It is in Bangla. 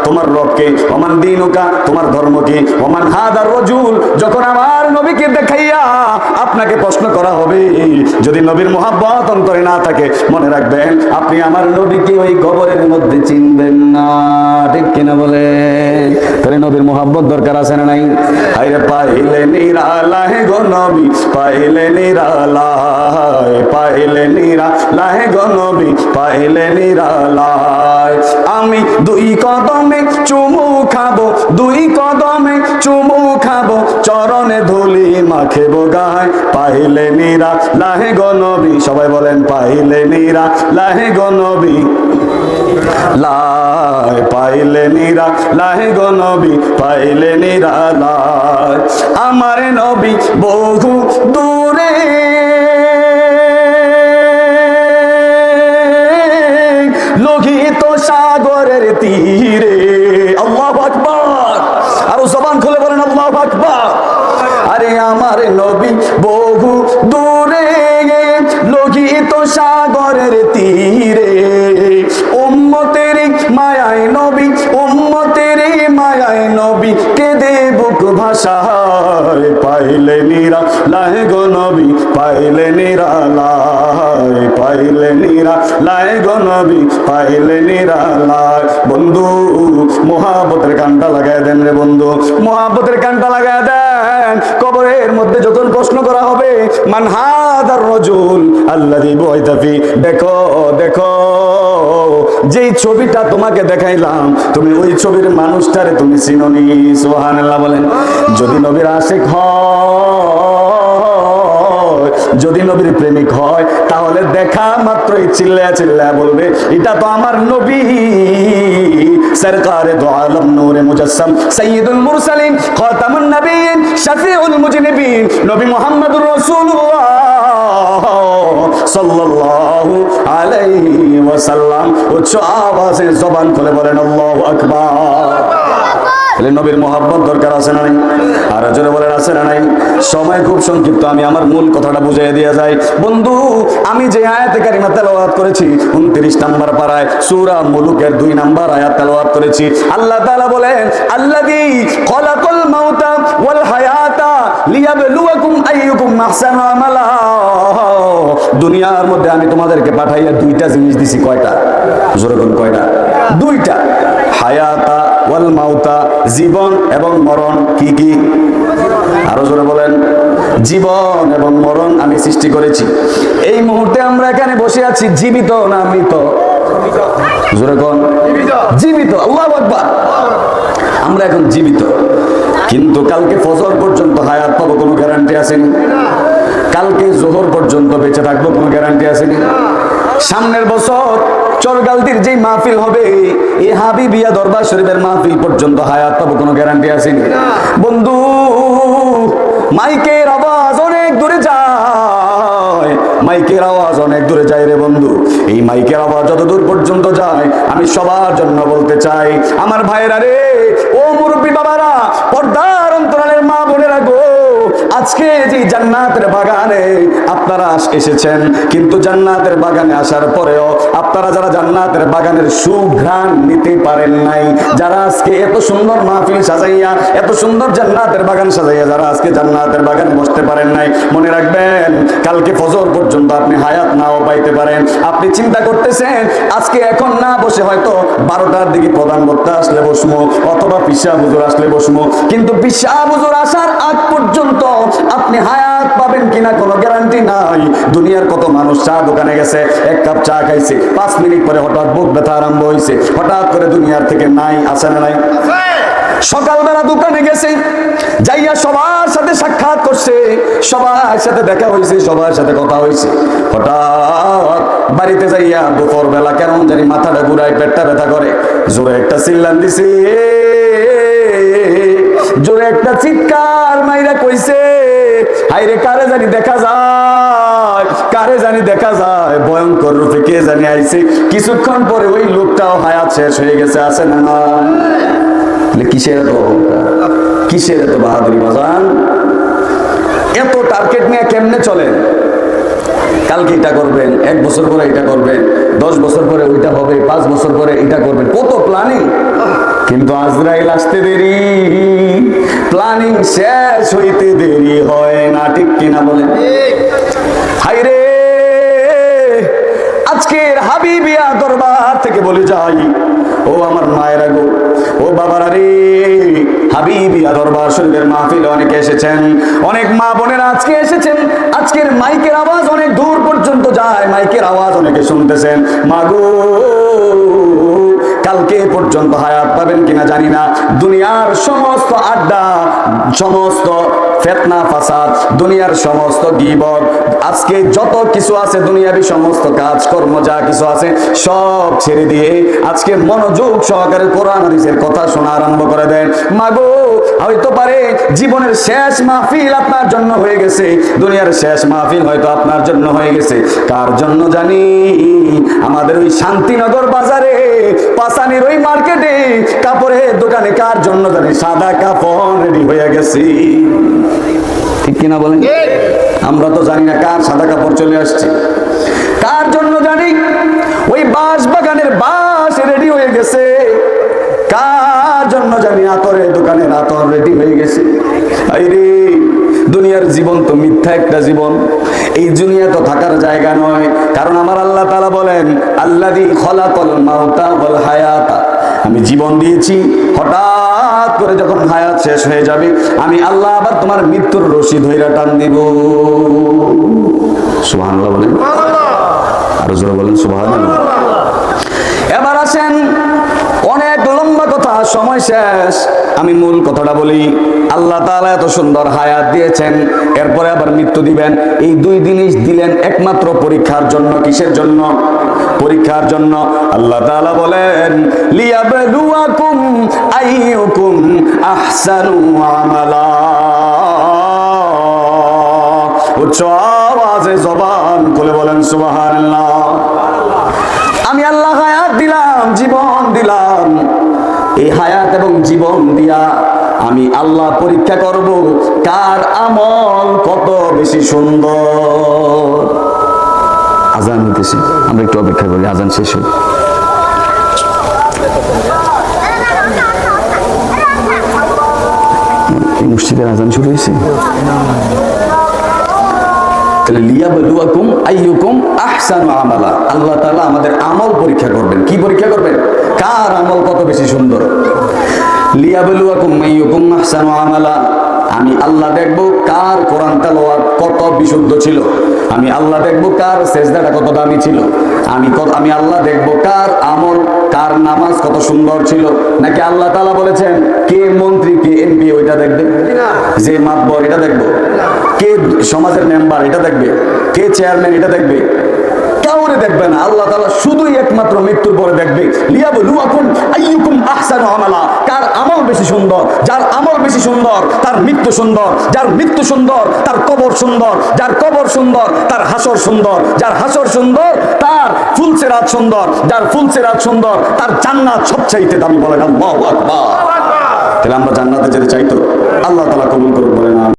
তোমার রবকে, ওমান দীনুকা, তোমার ধর্ম কি, ওমান হাদার রাজুল। যখন আমার নবীকে দেখাইয়া আপনাকে প্রশ্ন করা হবে, যদি নবীর মুহাব্বত অন্তরে না থাকে, মনে রাখবেন আপনি আমার নবীকে ওই কবরের মধ্যে চিনবেন না। ঠিক কিনা বলেন? তাহলে নবীর মুহাব্বত দরকার আছে না নাই? আরে পাইলে নিরালায় গো নবী, পাইলে নিরালায়, পাইলে নিরালায় গো নবী, পাইলে নিরালায়। আমি দুই কদমে চুমু খাবো, দুই কদমে চুমু খাবো, চরণে ধুলি মাখবো গায়, পাইলে নিরালায় গো নবী। সবাই বলেন পাইলে নিরালায় গো নবী, লাই পাইলে নিরালায় গো নবী, পাইলে নিরালায়। আমার নবী বহু দূরে, লোহিত সাগরের তীরে। আল্লাহু আকবার, আরো জবান খুলে বলেন আল্লাহু আকবার। আরে আমার নবী বহু দূরে, লোহিত সাগরের তীরে, উম্মতের মায়ায় নবী, উম্মতের মায়ায় নবী, কেঁদে বুক ভাষায়, পাইলে নিরালায় গো নবী, পাইলে নিরালায়, পাইলে নিরালায় গো নবী, পাইলে নিরালায়। বন্ধু মুহাব্বতের কানটা লাগায় দেন রে বন্ধু, মুহাব্বতের কানটা লাগায় দেন। কবরের মধ্যে যখন প্রশ্ন করা হবে, মান হাদার রাজুল আল্লাযী বুইতা ফি, দেখো দেখো যেই ছবিটা তোমাকে দেখাইলাম, তুমি ওই ছবির মানুষটারে তুমি চিনোনি। সুবহানাল্লাহ বলেন। যদি নবীর আশিক হয়, যদি নবীর প্রেমিক হয়, তাহলে দেখা মাত্রই চিল্লায়া চিল্লায়া বলবে, এটা তো আমার নবী, সরকারে দো আলম, নূরে মুজাসসাম, সাইয়্যিদুল মুরসালিন, খাতামুন নবিয়্যিন, শফিউল মুজনিবিন, নবী মুহাম্মদুর রাসূলুল্লাহ সাল্লাল্লাহু আলাইহি ওয়াসাল্লাম। উচ্চ আওয়াজে জবান খুলে বলেন আল্লাহু আকবার। তাহলে নবীর মুহাব্বত দরকার আছে না নাই? আর জোরে বলেন আছে না নাই? সময় খুব সংক্ষিপ্ত, আমি আমার মূল কথাটা বুঝিয়ে দিয়ে যাই। বন্ধু, আমি যে আয়াতে কারিমা তেলাওয়াত করেছি 29 নম্বর পারায় সূরা মুলুকের 2 নম্বর আয়াত তেলাওয়াত করেছি। আল্লাহ তাআলা বলেন, আল্লাযী খালাকাল মাউতা ওয়াল হায়াতা লিয়াবলুয়াকুম আইয়ুকুম আহসানু আমালা। দুনিয়ার মধ্যে আমি তোমাদেরকে পাঠাইয়া দুইটা জিনিস দিছি। কয়টা? জোরে বলেন কয়টা? দুইটা। হায়াতা ওয়াল মাউতা, জীবন এবং মরণ। কি কি? আরো জোরে বলেন। জীবন এবং মরণ আমি সৃষ্টি করেছি। এই মুহূর্তে আমরা এখানে বসে আছি জীবিত না মৃত? জোরে কোন? জীবিত। আল্লাহু আকবার। আমরা এখন জীবিত, কিন্তু কালকে ফজর পর্যন্ত হায়াত পাবো কোনো গ্যারান্টি আছে না? কালকে জোহর পর্যন্ত বেঁচে থাকবো কোনো গ্যারান্টি আছে না? সামনের বছর চরগালদির যে মাহফিল হবে, এই হাবিবিয়া দরবার শরীফের মাহফিল পর্যন্ত হায়াত পাবো কোনো গ্যারান্টি আছে না? বন্ধু, মাইকের আওয়াজ অনেক দূরে যায়, মাইকের আওয়াজ অনেক দূরে যায় রে বন্ধু। এই মাইকের আওয়াজ যত দূর পর্যন্ত যায়, আমি সবার জন্য বলতে চাই, আমার ভাইরা রে, ও মুরব্বী বাবারা, পর্দার অন্তরালের মা বোনেরা গো, আজকে যে জান্নাতের বাগানে আপনারা এসেছেন, কিন্তু জান্নাতের বাগানে আসার পরেও আপনারা যারা জান্নাতের বাগানের সুঘ্রাণ নিতে পারেন নাই, যারা আজকে এত সুন্দর মাহফিল সাজাইয়া, এত সুন্দর জান্নাতের বাগান সাজাইয়া যারা আজকে জান্নাতের বাগানে বসতে পারেন নাই, মনে রাখবেন কালকে ফজর পর্যন্ত আপনি হায়াত নাও পাইতে পারেন। আপনি চিন্তা করতেছেন আজকে এখন না বসে হয়তো 12টার দিকে প্রধান বক্তা আসলে বসমো, অথবা পিসা হুজুর আসলে বসমো, কিন্তু পিসা হুজুর আসার আগ পর্যন্ত আপনি হায়াত পাবেন কিনা কোনো গ্যারান্টি নাই। দুনিয়ার কত মানুষ চা দোকানে গেছে, এক কাপ চা খাইছে, 5 মিনিট পরে হঠাৎ বুক ব্যথা আরম্ভ হয়েছে, হঠাৎ করে দুনিয়ার থেকে নাই, আছে না নাই? সকালবেলা দোকানে গেছে, যাইয়া সবার সাথে সাক্ষাৎ করছে, সবার সাথে দেখা হয়েছে, সবার সাথে কথা হয়েছে, হঠাৎ বাড়িতে যাইয়া দুপুর বেলা কেমন জানি মাথাটা ঘুরায়, পেটটা ব্যথা করে, জোরে একটা চিল্লান দিছে, জোরে একটা চিৎকার মাইরা কইছে, হাইরে কারে জানি দেখা যায়, কারে জানি দেখা যায়, ভয়ঙ্কর রূপে কে জানি আইছে। কিছুক্ষণ পরে ওই লোকটাও হায়াত শেষ হয়ে গেছে, আছে না? কিসের এত অহংকার, কিসের এত বাহাদুরি বাজান? এত টার্গেট নিয়ে কেমনে চলেন? কালকে এটা করবেন, 1 বছর পরে এটা করবেন, 10 বছর পরে ওইটা হবে, 5 বছর পরে এটা করবেন, কত প্ল্যানিং। কিন্তু আজরাইল আসতে দেরি, প্ল্যানিং শেষ হইতে দেরি হয় না, ঠিক কিনা বলেন? হায়রে আজকের হাবিবিয়া দরবার থেকে বলে যাই, ও আমার মায়েরা গো, ও বাবারা রে, হাবিবিয়া দরবার শরীফের মাহফিলে অনেকে এসেছেন, অনেক মা বোনেরা আজকে এসেছেন। আজকের মাইকের আওয়াজ অনেক দূর পর্যন্ত যায়, মাইকের আওয়াজ অনেকে শুনতেছেন। মাগো কালকে পর্যন্ত হায়াত পাবেন কিনা জানি না। দুনিয়ার সমস্ত আড্ডা, সমস্ত ফিতনা ফাসাদ, দুনিয়ার সমস্ত গীবত, আজকে যত কিছু আছে দুনিয়াবি সমস্ত কাজকর্ম যা কিছু আছে সব ছেড়ে দিয়ে আজকে মনোযোগ সহকারে কোরআন হাদিসের কথা শোনা আরম্ভ করে দেন। মাগো হয়তো পারে জীবনের শেষ মাহফিল আপনার জন্য হয়ে গেছে, দুনিয়ার শেষ মাহফিল হয়তো আপনার জন্য হয়ে গেছে। কার জন্য জানি? আমাদের ওই শান্তিনগর বাজারে পাসানির ওই মার্কেটে কাপড়ের দোকানে কার জন্য জানি সাদা কাপড় রেডি হয়ে গেছে, ঠিক কিনা বলেন? আমরা তো জানি না কার সাদা কাপড় চলে আসছে। কার জন্য জানি ওই বাঁশ বাগানের বাঁশ রেডি হয়ে গেছে, কার জন্য জানি আতরের দোকানের আতর রেডি হয়ে গেছে। আরে দুনিয়ার জীবন তো মিথ্যা একটা জীবন, এই দুনিয়া তো থাকার জায়গা নয়। কারণ আমার আল্লাহ তাআলা বলেন, আল্লাযী খলাকাল মাউতা ওয়াল হায়াতা, আমি জীবন দিয়েছি, হঠাৎ করে যখন হায়াত শেষ হয়ে যাবে আমি আল্লাহ আবার তোমার মৃত্যুর রশি ধইরা টান দিব। সুবহানাল্লাহ বলেন, আরো জোরে বলেন সুবহানাল্লাহ। এবার আসেন, অনেক লম্বা কথা, সময় শেষ, আমি মূল কথাটা বলি। আল্লাহ তাআলা এত সুন্দর হায়াত দিয়েছেন, এরপরে আবার মৃত্যু দিবেন। এই দুই জিনিস দিলেন একমাত্র পরীক্ষার জন্য। কিসের জন্য? পরীক্ষার জন্য। আল্লাহ তাআলা বলেন, লিয়াবলুয়াকুম আইয়ুকুম আহসানু আমালা। উচ্চ আওয়াজে জবান খুলে বলেন সুবহানাল্লাহ। আমি আল্লাহ হায়াত দিলাম, জীবন দিলাম, এই হায়াত এবং জীবন দিয়া আমি আল্লাহ পরীক্ষা করব কার আমল কত বেশি সুন্দর। আজান হইতেছে, আমরা একটু অপেক্ষা করি, আজান শেষ হোক। এই মসজিদের আজান শুরু হয়েছে। লিয়াবলুয়াকুম আইয়ুকুম আহসানু আমালা, আল্লাহ তাআলা আমাদের আমল পরীক্ষা করবেন। কি পরীক্ষা করবেন? কার আমল কত বেশি সুন্দর। লিয়াবলুয়াকুম আইয়ুকুম আহসানু আমালা, আমি আল্লাহ দেখব কার কোরআন তেলাওয়াত কত বিশুদ্ধ ছিল, আমি আল্লাহ দেখব কার সেজদাটা কত দামি ছিল, আমি আল্লাহ দেখব কার আমল, কার নামাজ কত সুন্দর ছিল। নাকি আল্লাহ তাআলা বলেছেন কে মন্ত্রী কে এমপি ওইটা দেখবে, যে মাতবর এটা দেখবো, কে সমাজের মেম্বার এটা দেখবে, কে চেয়ারম্যান এটা দেখবে? কাউরে দেখবে না। আল্লাহ তাআলা শুধুই একমাত্র মৃত্যুর পরে দেখবে। লিয়াবলুয়াকুম আইয়ুকুম আহসানু আমালা, কার আমল বেশি সুন্দর। যার আমল বেশি সুন্দর তার মৃত্যু সুন্দর, যার মৃত্যু সুন্দর তার কবর সুন্দর, যার কবর সুন্দর তার হাসর সুন্দর, যার হাসর সুন্দর তার ফুলসেরাত সুন্দর, যার ফুলসেরাত সুন্দর তার জান্নাত সবচাইতে দামি। বলেন আল্লাহু আকবার। তাহলে আমরা জান্নাতে যেতে চাই তো? আল্লাহ তাআলা কবুল করুন, বলেন।